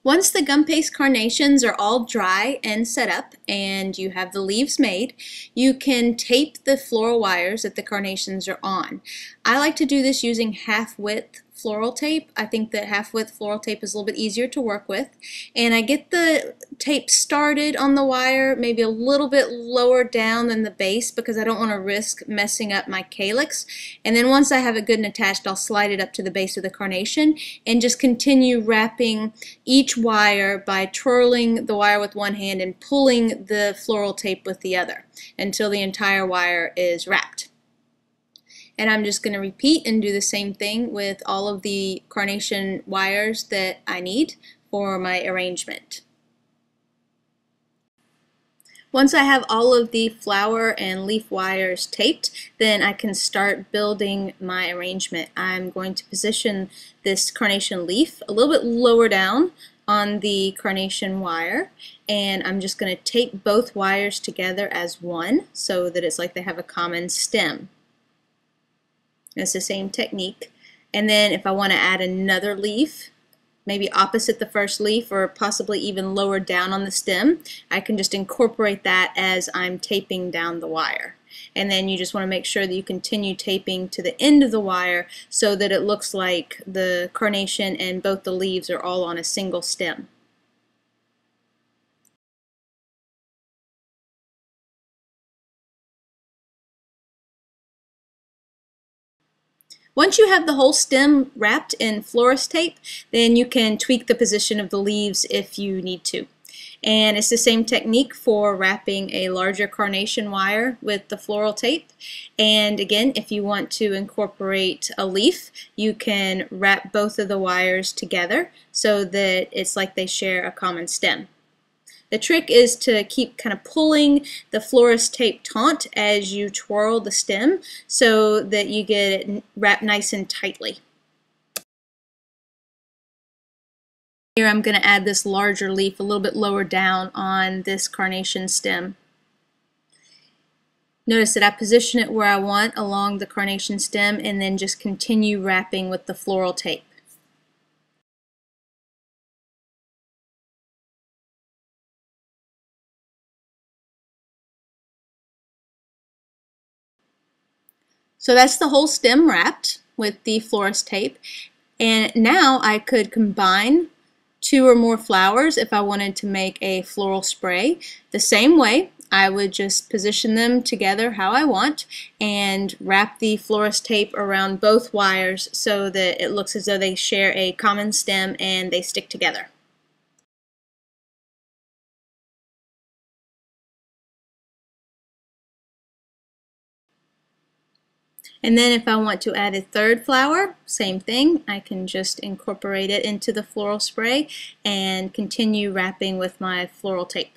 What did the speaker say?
Once the gum paste carnations are all dry and set up and you have the leaves made, you can tape the floral wires that the carnations are on. I like to do this using half-width floral tape. I think that half-width floral tape is a little bit easier to work with. And I get the tape started on the wire maybe a little bit lower down than the base because I don't want to risk messing up my calyx. And then once I have it good and attached, I'll slide it up to the base of the carnation and just continue wrapping each wire by twirling the wire with one hand and pulling the floral tape with the other until the entire wire is wrapped. And I'm just going to repeat and do the same thing with all of the carnation wires that I need for my arrangement. Once I have all of the flower and leaf wires taped, then I can start building my arrangement. I'm going to position this carnation leaf a little bit lower down on the carnation wire, and I'm just going to tape both wires together as one so that it's like they have a common stem. It's the same technique. And then if I want to add another leaf, maybe opposite the first leaf or possibly even lower down on the stem, I can just incorporate that as I'm taping down the wire. And then you just want to make sure that you continue taping to the end of the wire so that it looks like the carnation and both the leaves are all on a single stem. Once you have the whole stem wrapped in florist tape, then you can tweak the position of the leaves if you need to. And it's the same technique for wrapping a larger carnation wire with the floral tape. And again, if you want to incorporate a leaf, you can wrap both of the wires together so that it's like they share a common stem. The trick is to keep kind of pulling the florist tape taut as you twirl the stem so that you get it wrapped nice and tightly. Here I'm going to add this larger leaf a little bit lower down on this carnation stem. Notice that I position it where I want along the carnation stem and then just continue wrapping with the floral tape. So that's the whole stem wrapped with the florist tape, and now I could combine two or more flowers if I wanted to make a floral spray. The same way, I would just position them together how I want and wrap the florist tape around both wires so that it looks as though they share a common stem and they stick together. And then if I want to add a third flower, same thing. I can just incorporate it into the floral spray and continue wrapping with my floral tape.